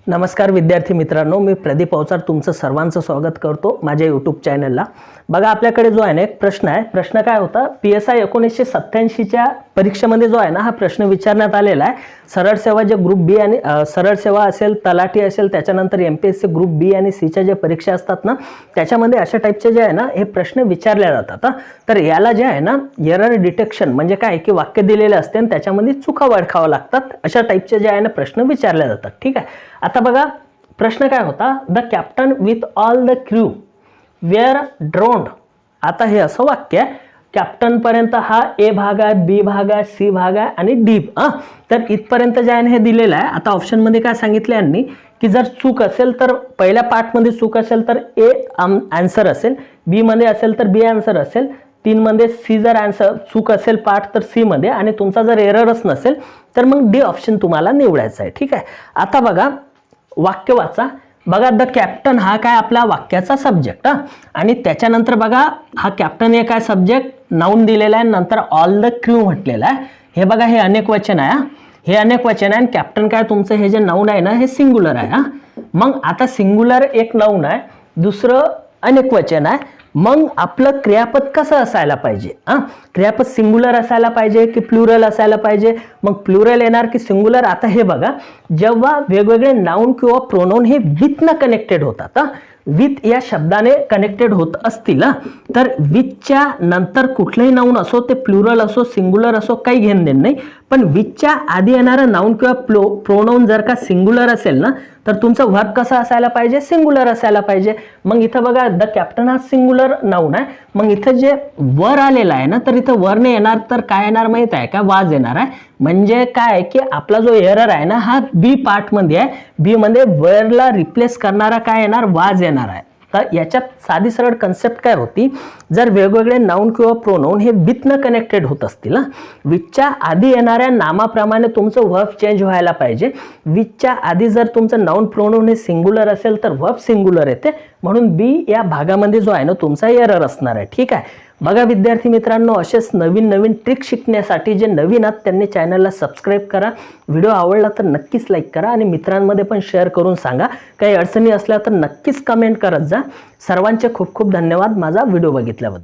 नमस्कार विद्यार्थी मित्रांनो, मी प्रदीप अवचार तुमचं सर्वांचं स्वागत करतो माझ्या यूट्यूब चॅनलला। बघा आपल्याकडे जो आहे ना एक प्रश्न आहे। प्रश्न काय होता, PSI 1987च्या परीक्षेमध्ये जो आहे ना हा प्रश्न विचारण्यात आलेला आहे। सरळ सेवा जे ग्रुप बी आणि सरळ सेवा असेल, तलाठी असेल, त्याच्यानंतर MPSC ग्रुप बी आणि सी च्या जे परीक्षा असतात ना त्याच्यामध्ये अशा टाइपचे जे आहे ना हे प्रश्न विचारले जातात। तर याला जे आहे ना एरर डिटेक्शन म्हणजे काय की वाक्य दिलेले असते आणि त्याच्यामध्ये चुका ओळखाव्या लागतात, अशा टाइपचे जे आहे ना प्रश्न विचारले जातात। ठीक आहे, आता बघा प्रश्न काय होता, the captain with all the crew were drowned. आता हे असं वाक्य आहे, कॅप्टन पर्यंत हा ए भाग आहे, बी भाग आहे, सी भाग आहे आणि डी। तर इथपर्यंत जे आहे हे दिलेलं आहे। आता ऑप्शन मध्ये काय सांगितले यांनी की जर चूक असेल तर पहिल्या पार्ट मध्ये चूक असेल तर ए आन्सर असेल, बी मध्ये असेल तर बी आन्सर असेल, 3 मध्ये सी जर आन्सर चूक असेल पार्ट तर सी मध्ये, आणि तुमचा जर एररच नसेल तर मग डी ऑप्शन तुम्हाला निवडायचा आहे। ठीक आहे, आता बघा वाक्य वाचा। बघा द कॅप्टन हा काय आपला वाक्याचा सब्जेक्ट, आणि त्याच्यानंतर बघा हा कॅप्टन हे काय सब्जेक्ट नाउन दिलेला आहे, नंतर ऑल द क्रू म्हटलेला आहे। हे बघा हे अनेक वचन आहे, हे अनेक वचन आहे आणि कॅप्टन काय तुमचं हे जे नाउन आहे ना हे सिंग्युलर आहे। मग आता सिंग्युलर एक नाउन आहे, दुसरं अनेक वचन आहे, मग आपलं क्रियापद कसं असायला पाहिजे? क्रियापद सिंग्युलर असायला पाहिजे की प्लुरल असायला पाहिजे? मग प्लुरल येणार की सिंग्युलर? आता हे बघा, जेव्हा वेगवेगळे नाउन किंवा प्रोनाउन हे विथ न कनेक्टेड होतात, विथ या शब्दाने कनेक्टेड होत असतील तर विथच्या नंतर कुठलेही नाउन असो, ते प्लुरल असो सिंग्युलर असो काही घेणं देणं नाही, पण विथच्या आधी येणारं नाउन किंवा प्रोनाउन जर का सिंग्युलर असेल ना तर तुमचं वर्ब कसं असायला पाहिजे? सिंग्युलर असायला पाहिजे। मग इथं बघा द कॅप्टन हा सिंग्युलर नाउन आहे, मग इथं जे वर आलेला आहे ना तर इथं वर ने येणार तर काय येणार माहित आहे का? वाज येणार आहे। म्हणजे काय की आपला जो एरर आहे ना हा बी पार्ट मध्ये आहे, बी मध्ये वरला रिप्लेस करणारा काय येणार? वाज येणार आहे। तर याच्यात साधी सरळ कन्सेप्ट काय होती, जर वेगवेगळे नाउन किंवा प्रोनाउन हे विथ न कनेक्टेड होत असतील, विथच्या आधी येणाऱ्या नामाप्रमाणे तुमचं वर्ब चेंज व्हायला पाहिजे। विथच्या आधी जर तुमचं नाउन प्रोनाउन हे सिंग्युलर असेल तर वर्ब सिंग्युलर येते, म्हणून बी या भागामध्ये जो आहे ना तुमचा एरर असणार आहे। ठीक आहे, बघा विद्यार्थी मित्रांनो, असेच नवीन नवीन ट्रिक शिकण्यासाठी जे नवीन आहात त्यांनी चॅनलला सबस्क्राईब करा। व्हिडिओ आवडला तर नक्कीच लाईक करा आणि मित्रांमध्ये पण शेअर करून सांगा। काही अडचणी असल्या तर नक्कीच कमेंट करत जा। सर्वांचे खूप खूप धन्यवाद माझा व्हिडिओ बघितल्याबद्दल।